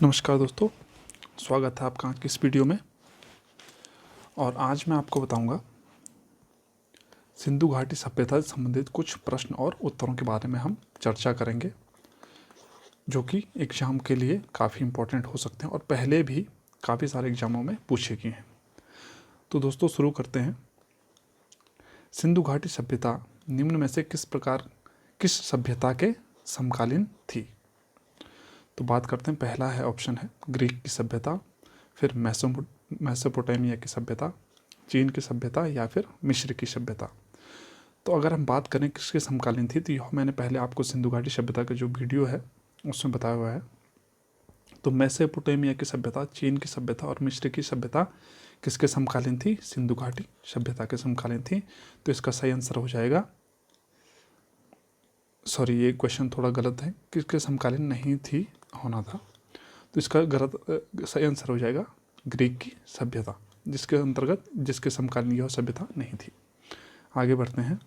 नमस्कार दोस्तों, स्वागत है आपका इस वीडियो में। और आज मैं आपको बताऊंगा सिंधु घाटी सभ्यता से संबंधित कुछ प्रश्न और उत्तरों के बारे में हम चर्चा करेंगे, जो कि एग्ज़ाम के लिए काफ़ी इम्पोर्टेंट हो सकते हैं और पहले भी काफ़ी सारे एग्ज़ामों में पूछे गए हैं। तो दोस्तों शुरू करते हैं। सिंधु घाटी सभ्यता निम्न में से किस सभ्यता के समकालीन थी? तो बात करते हैं। पहला है ऑप्शन है ग्रीक की सभ्यता, फिर मेसोपोटामिया की सभ्यता, चीन की सभ्यता या फिर मिस्र की सभ्यता। तो अगर हम बात करें किसके समकालीन थी, तो यह मैंने पहले आपको सिंधु घाटी सभ्यता का जो वीडियो है उसमें बताया हुआ है। तो मेसोपोटामिया की सभ्यता, चीन की सभ्यता और मिस्र की सभ्यता किसके समकालीन थी? सिंधु घाटी सभ्यता के समकालीन थी। तो इसका सही आंसर हो जाएगा, सॉरी ये क्वेश्चन थोड़ा गलत है, किसके समकालीन नहीं थी होना था। तो इसका सही आंसर हो जाएगा ग्रीक की सभ्यता, जिसके समकालीन यह सभ्यता नहीं थी। आगे बढ़ते हैं।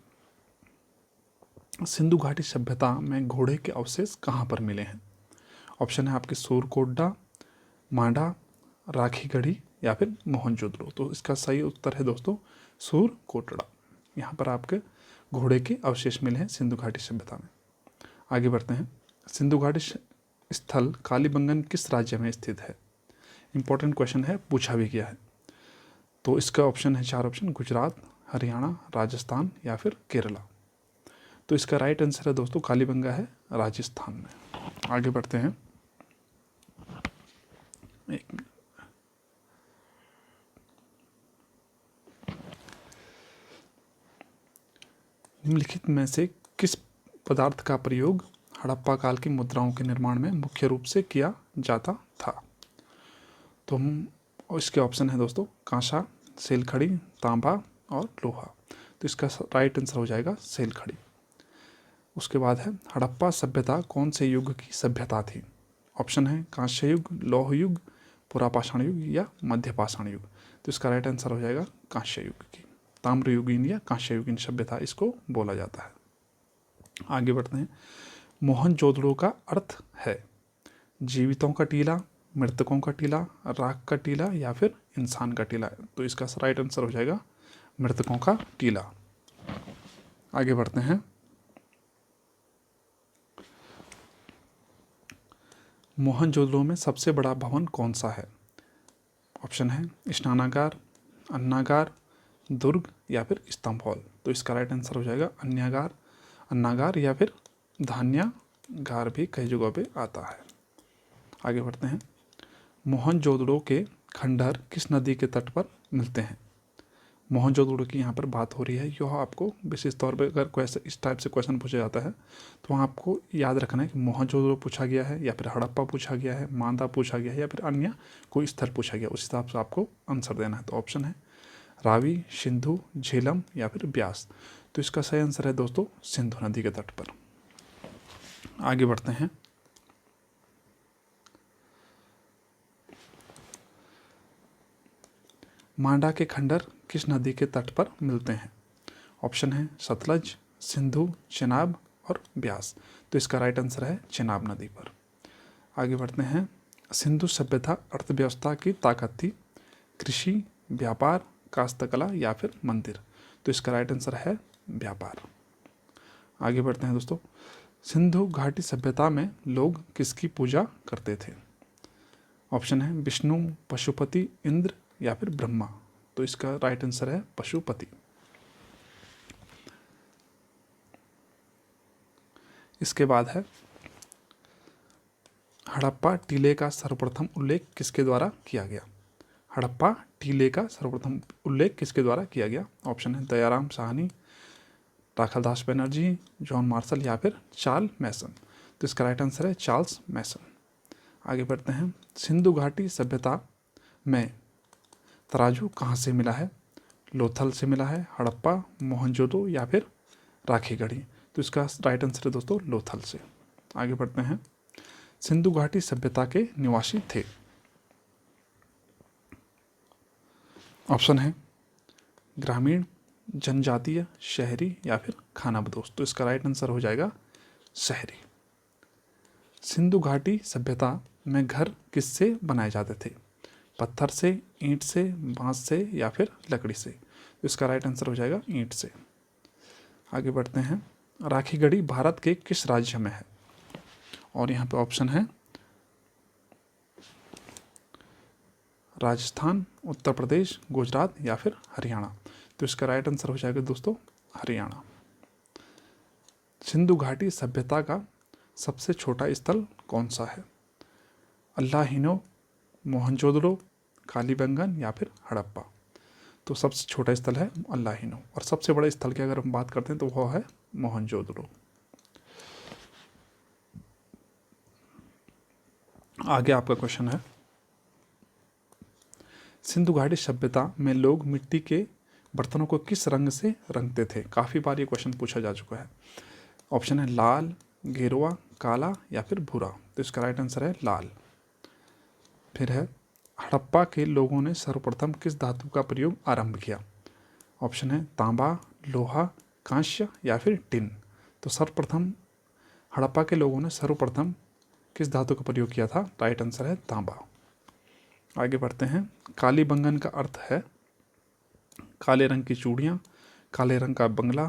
सिंधु घाटी सभ्यता में घोड़े के अवशेष कहाँ पर मिले हैं? ऑप्शन है आपके सूरकोटडा, मांडा, राखीगढ़ी या फिर मोहनजोदड़ो। तो इसका सही उत्तर है दोस्तों सूरकोटडा। यहाँ पर आपके घोड़े के अवशेष मिले हैं सिंधु घाटी सभ्यता में। आगे बढ़ते हैं। सिंधु घाटी स्थल कालीबंगन किस राज्य में स्थित है? इंपॉर्टेंट क्वेश्चन है, पूछा भी गया है। तो इसका ऑप्शन है 4 ऑप्शन: गुजरात, हरियाणा, राजस्थान या फिर केरला। तो इसका राइट आंसर है दोस्तों कालीबंगा है राजस्थान में। आगे बढ़ते हैं। एक मिनट। निम्नलिखित में से किस पदार्थ का प्रयोग हड़प्पा काल की मुद्राओं के निर्माण में मुख्य रूप से किया जाता था? तो हम इसके ऑप्शन है दोस्तों कांसा, सेलखड़ी, तांबा और लोहा। तो इसका राइट आंसर हो जाएगा सेलखड़ी। उसके बाद है हड़प्पा सभ्यता कौन से युग की सभ्यता थी? ऑप्शन है कांस्य युग, लौह युग, पुरापाषाण युग या मध्यपाषाण युग। तो इसका राइट आंसर हो जाएगा कांस्य युग की। ताम्रयुगीन या कांस्ययुगीन सभ्यता इसको बोला जाता है। आगे बढ़ते हैं। मोहनजोदड़ो का अर्थ है जीवितों का टीला, मृतकों का टीला, राख का टीला या फिर इंसान का टीला। तो इसका राइट आंसर हो जाएगा मृतकों का टीला। आगे बढ़ते हैं। मोहनजोदड़ो में सबसे बड़ा भवन कौन सा है? ऑप्शन है स्नानागार, अन्नागार, दुर्ग या फिर स्तंभ हॉल। तो इसका राइट आंसर हो जाएगा अन्नागार या फिर धान्यागार भी कई जगहों पे आता है। आगे बढ़ते हैं। मोहनजोदड़ो के खंडहर किस नदी के तट पर मिलते हैं? मोहनजोदड़ो की यहाँ पर बात हो रही है। यह आपको विशेष तौर पर अगर कोई इस टाइप से क्वेश्चन पूछा जाता है तो वहाँ आपको याद रखना है कि मोहनजोदड़ो पूछा गया है या फिर हड़प्पा पूछा गया है, मांदा पूछा गया है या फिर अन्य कोई स्थल पूछा गया, उस हिसाब से आपको आंसर देना है। तो ऑप्शन है रावी, सिंधु, झेलम या फिर ब्यास। तो इसका सही आंसर है दोस्तों सिंधु नदी के तट पर। आगे बढ़ते हैं। मांडा के खंडहर किस नदी के तट पर मिलते हैं? ऑप्शन है सतलज, सिंधु, चेनाब और ब्यास। तो इसका राइट आंसर है चेनाब नदी पर। आगे बढ़ते हैं। सिंधु सभ्यता अर्थव्यवस्था की ताकत थी कृषि, व्यापार, कास्तकला या फिर मंदिर। तो इसका राइट आंसर है व्यापार। आगे बढ़ते हैं दोस्तों। सिंधु घाटी सभ्यता में लोग किसकी पूजा करते थे? ऑप्शन है विष्णु, पशुपति, इंद्र या फिर ब्रह्मा। तो इसका राइट आंसर है पशुपति। इसके बाद है हड़प्पा टीले का सर्वप्रथम उल्लेख किसके द्वारा किया गया? हड़प्पा टीले का सर्वप्रथम उल्लेख किसके द्वारा किया गया? ऑप्शन है दयाराम साहनी, राखालदास बनर्जी, जॉन मार्शल या फिर चार्ल्स मैसन। तो इसका राइट आंसर है चार्ल्स मैसन। आगे बढ़ते हैं। सिंधु घाटी सभ्यता में तराजू कहाँ से मिला है? लोथल से मिला है, हड़प्पा, मोहनजोदड़ो या फिर राखीगढ़ी। तो इसका राइट आंसर है दोस्तों लोथल से। आगे बढ़ते हैं। सिंधु घाटी सभ्यता के निवासी थे। ऑप्शन है ग्रामीण, जनजातीय, शहरी या फिर खानाबदोश। तो इसका राइट आंसर हो जाएगा शहरी। सिंधु घाटी सभ्यता में घर किससे बनाए जाते थे? पत्थर से, ईंट से, बांस से या फिर लकड़ी से? तो इसका राइट आंसर हो जाएगा ईंट से। आगे बढ़ते हैं। राखीगढ़ी भारत के किस राज्य में है? और यहाँ पे ऑप्शन है राजस्थान, उत्तर प्रदेश, गुजरात या फिर हरियाणा। तो इसका राइट आंसर हो जाएगा दोस्तों हरियाणा। सिंधु घाटी सभ्यता का सबसे छोटा स्थल कौन सा है? अल्लाहीनो, मोहनजोदड़ो, कालीबंगन या फिर हड़प्पा? तो सबसे छोटा स्थल है अल्लाहीनो, और सबसे बड़ा स्थल की अगर हम बात करते हैं तो वह है मोहनजोदड़ो। आगे आपका क्वेश्चन है, सिंधु घाटी सभ्यता में लोग मिट्टी के बर्तनों को किस रंग से रंगते थे? काफ़ी बार ये क्वेश्चन पूछा जा चुका है। ऑप्शन है लाल, गेरुआ, काला या फिर भूरा। तो इसका राइट आंसर है लाल। फिर है, हड़प्पा के लोगों ने सर्वप्रथम किस धातु का प्रयोग आरंभ किया? ऑप्शन है तांबा, लोहा, कांस्य या फिर टिन। तो सर्वप्रथम हड़प्पा के लोगों ने सर्वप्रथम किस धातु का प्रयोग किया था? राइट आंसर है तांबा। आगे बढ़ते हैं। कालीबंगन का अर्थ है काले रंग की चूड़ियाँ, काले रंग का बंगला,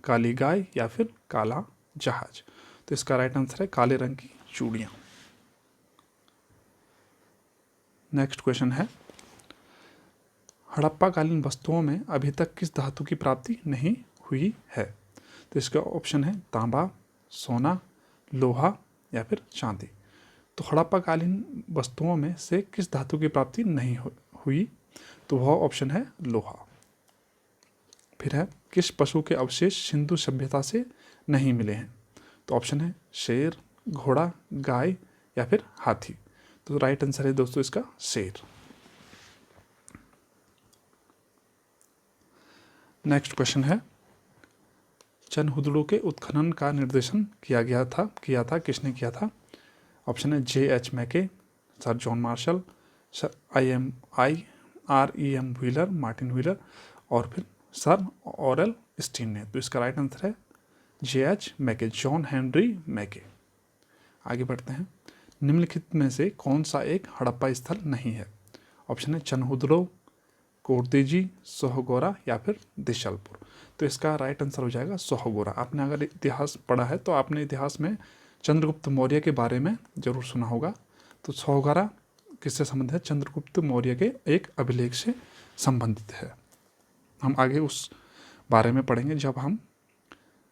काली गाय या फिर काला जहाज। तो इसका राइट आंसर है काले रंग की चूड़ियाँ। नेक्स्ट क्वेश्चन है, हड़प्पा कालीन वस्तुओं में अभी तक किस धातु की प्राप्ति नहीं हुई है? तो इसका ऑप्शन है तांबा, सोना, लोहा या फिर चांदी। तो हड़प्पा कालीन वस्तुओं में से किस धातु की प्राप्ति नहीं हुई? तो वह ऑप्शन है लोहा। फिर है, किस पशु के अवशेष सिंधु सभ्यता से नहीं मिले हैं? तो ऑप्शन है शेर, घोड़ा, गाय या फिर हाथी। तो राइट आंसर है दोस्तों इसका शेर। नेक्स्ट क्वेश्चन है, चनहुदड़ो के उत्खनन का निर्देशन किया था किसने किया था? ऑप्शन है J.H. मैके, sir John Marshall, R.E.M. Wheeler, Martin wheeler और फिर सर ऑरेल स्टीन ने। तो इसका राइट आंसर है J.H. मैके, जॉन हेनरी मैके। आगे बढ़ते हैं। निम्नलिखित में से कौन सा एक हड़प्पा स्थल नहीं है? ऑप्शन है चनहुदड़ो, कोरतेजी, सोहगोरा या फिर दिशलपुर। तो इसका राइट आंसर हो जाएगा सोहगोरा। आपने अगर इतिहास पढ़ा है तो आपने इतिहास में चंद्रगुप्त मौर्य के बारे में जरूर सुना होगा। तो सोहगोरा किससे संबंधित है? चंद्रगुप्त मौर्य के एक अभिलेख से संबंधित है। हम आगे उस बारे में पढ़ेंगे जब हम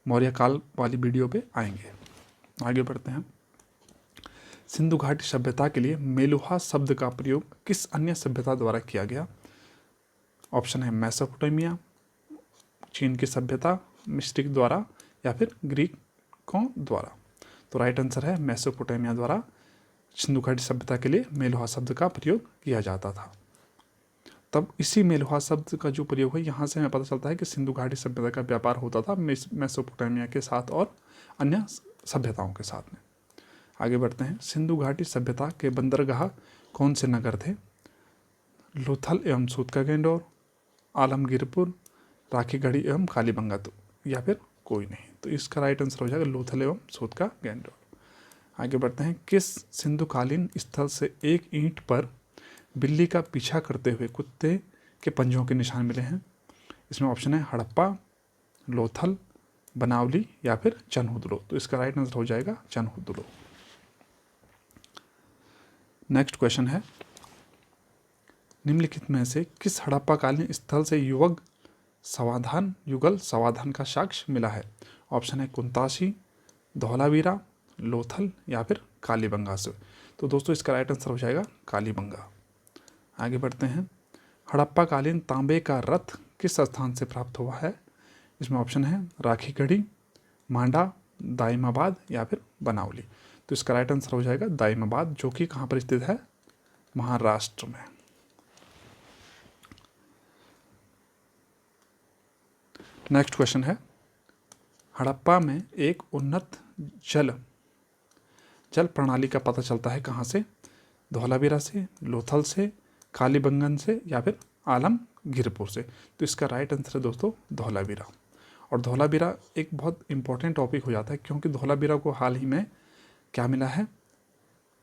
मौर्य काल वाली वीडियो पे आएंगे। आगे बढ़ते हैं। सिंधु घाटी सभ्यता के लिए मेलुहा शब्द का प्रयोग किस अन्य सभ्यता द्वारा किया गया? ऑप्शन है मेसोपोटामिया, चीन की सभ्यता, मिस्टिक द्वारा या फिर ग्रीकों द्वारा। तो राइट आंसर है मेसोपोटामिया द्वारा सिंधु घाटी सभ्यता के लिए मेलुहा शब्द का प्रयोग किया जाता था। तब इसी मेलुहा शब्द का जो प्रयोग है, यहाँ से हमें पता चलता है कि सिंधु घाटी सभ्यता का व्यापार होता था मेसोपोटामिया के साथ और अन्य सभ्यताओं के साथ में। आगे बढ़ते हैं। सिंधु घाटी सभ्यता के बंदरगाह कौन से नगर थे? लोथल एवं सूतकागेंडोर, आलमगीरपुर, राखीगढ़ी एवं कालीबंगा। तो या फिर कोई नहीं। तो इसका राइट आंसर हो जाएगा लोथल एवं सूतकागेंडोर। आगे बढ़ते हैं। किस सिंधुकालीन स्थल से एक ईंट पर बिल्ली का पीछा करते हुए कुत्ते के पंजों के निशान मिले हैं? इसमें ऑप्शन है हड़प्पा, लोथल, बनावली या फिर चनहुदड़ो। तो इसका राइट आंसर हो जाएगा चनहुदड़ो। नेक्स्ट क्वेश्चन है, निम्नलिखित में से किस हड़प्पाकालीन स्थल से युगल समाधान का साक्ष्य मिला है? ऑप्शन है कुंतासी, धौलावीरा, लोथल या फिर कालीबंगा से। तो दोस्तों इसका राइट आंसर हो जाएगा कालीबंगा। आगे बढ़ते हैं। हड़प्पाकालीन तांबे का रथ किस स्थान से प्राप्त हुआ है? इसमें ऑप्शन है राखीगढ़ी, मांडा, दाइमाबाद या फिर बनावली। तो इसका राइट आंसर हो जाएगा दाइमाबाद, जो कि कहाँ पर स्थित है? महाराष्ट्र में। नेक्स्ट क्वेश्चन है, हड़प्पा में एक उन्नत जल प्रणाली का पता चलता है कहाँ से? धौलावीरा से, लोथल से, कालीबंगन से या फिर आलमगीरपुर से। तो इसका राइट आंसर है दोस्तों धौलावीरा। और धौलावीरा एक बहुत इंपॉर्टेंट टॉपिक हो जाता है, क्योंकि धौलावीरा को हाल ही में क्या मिला है?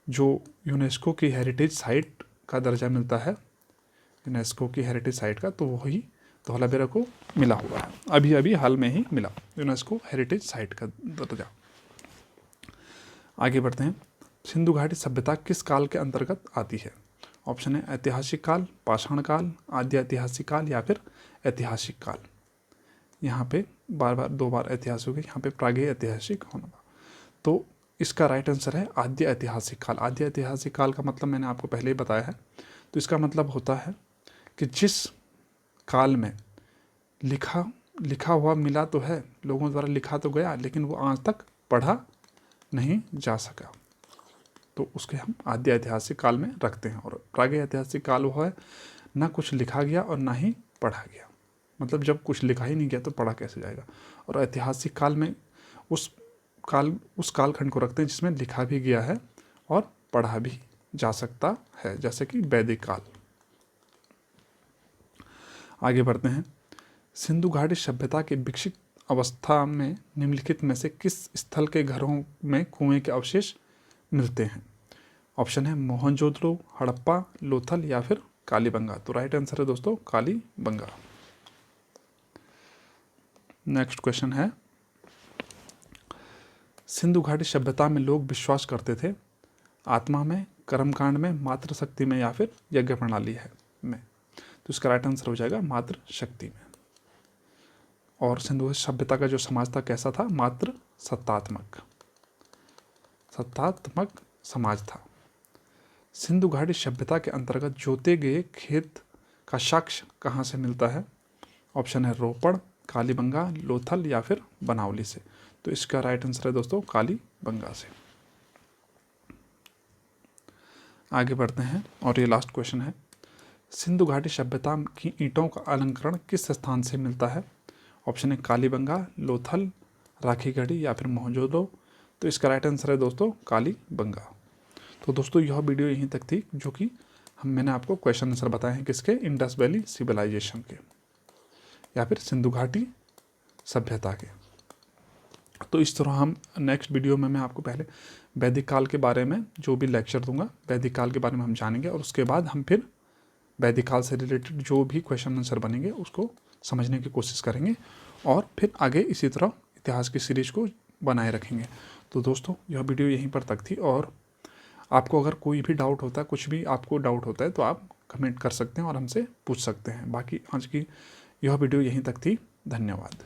जो यूनेस्को की हेरिटेज साइट का दर्जा मिलता है, यूनेस्को की हेरिटेज साइट का, तो वही धौलावीरा को मिला हुआ है, अभी अभी हाल में ही मिला यूनेस्को हेरिटेज साइट का दर्जा। आगे बढ़ते हैं। सिंधु घाटी सभ्यता किस काल के अंतर्गत आती है? ऑप्शन है ऐतिहासिक काल, पाषाण काल, आद्य ऐतिहासिक काल या फिर ऐतिहासिक काल। यहाँ पे दो बार ऐतिहासिक है, यहाँ पे प्रागैतिहासिक ऐतिहासिक होना। तो इसका राइट आंसर है आद्य ऐतिहासिक काल। आद्य ऐतिहासिक काल का मतलब मैंने आपको पहले ही बताया है। तो इसका मतलब होता है कि जिस काल में लिखा हुआ मिला तो है, लोगों द्वारा लिखा तो गया, लेकिन वो आज तक पढ़ा नहीं जा सका, तो उसके हम आद्य ऐतिहासिक काल में रखते हैं। और प्रागैतिहासिक काल वो है ना कुछ लिखा गया और ना ही पढ़ा गया, मतलब जब कुछ लिखा ही नहीं गया तो पढ़ा कैसे जाएगा। और ऐतिहासिक काल में उस कालखंड को रखते हैं जिसमें लिखा भी गया है और पढ़ा भी जा सकता है, जैसे कि वैदिक काल। आगे बढ़ते हैं। सिंधु घाटी सभ्यता के विकसित अवस्था में निम्नलिखित में से किस स्थल के घरों में कुएं के अवशेष मिलते हैं? ऑप्शन है मोहनजोदड़ो, हड़प्पा, लोथल या फिर कालीबंगा। तो राइट आंसर है दोस्तों कालीबंगा। नेक्स्ट क्वेश्चन है, सिंधु घाटी सभ्यता में लोग विश्वास करते थे आत्मा में, कर्मकांड में, मातृ शक्ति में या फिर यज्ञ प्रणाली है में। तो इसका राइट आंसर हो जाएगा मातृ शक्ति में। और सिंधु सभ्यता का जो समाज था कैसा था? मातृ सत्तात्मक समाज था। सिंधु घाटी सभ्यता के अंतर्गत जोते गए खेत का साक्ष्य कहाँ से मिलता है? ऑप्शन है रोपड़, कालीबंगा, लोथल या फिर बनावली से। तो इसका राइट आंसर है दोस्तों कालीबंगा से। आगे बढ़ते हैं और ये लास्ट क्वेश्चन है, सिंधु घाटी सभ्यता की ईंटों का अलंकरण किस स्थान से मिलता है? ऑप्शन है कालीबंगा, लोथल, राखीगढ़ी या फिर मोहनजोदड़ो। तो इसका राइट आंसर है दोस्तों कालीबंगा। तो दोस्तों यह वीडियो यहीं तक थी, जो कि मैंने आपको क्वेश्चन आंसर बताए हैं किसके? इंडस वैली सिविलाइजेशन के या फिर सिंधु घाटी सभ्यता के। तो इस तरह हम नेक्स्ट वीडियो में मैं आपको पहले वैदिक काल के बारे में जो भी लेक्चर दूंगा, वैदिक काल के बारे में हम जानेंगे, और उसके बाद हम फिर वैदिक काल से रिलेटेड जो भी क्वेश्चन आंसर बनेंगे उसको समझने की कोशिश करेंगे, और फिर आगे इसी तरह इतिहास की सीरीज को बनाए रखेंगे। तो दोस्तों यह वीडियो यहीं पर तक थी, और आपको अगर कोई भी डाउट होता है, कुछ भी आपको डाउट होता है, तो आप कमेंट कर सकते हैं और हमसे पूछ सकते हैं। बाकी आज की यह वीडियो यहीं तक थी। धन्यवाद।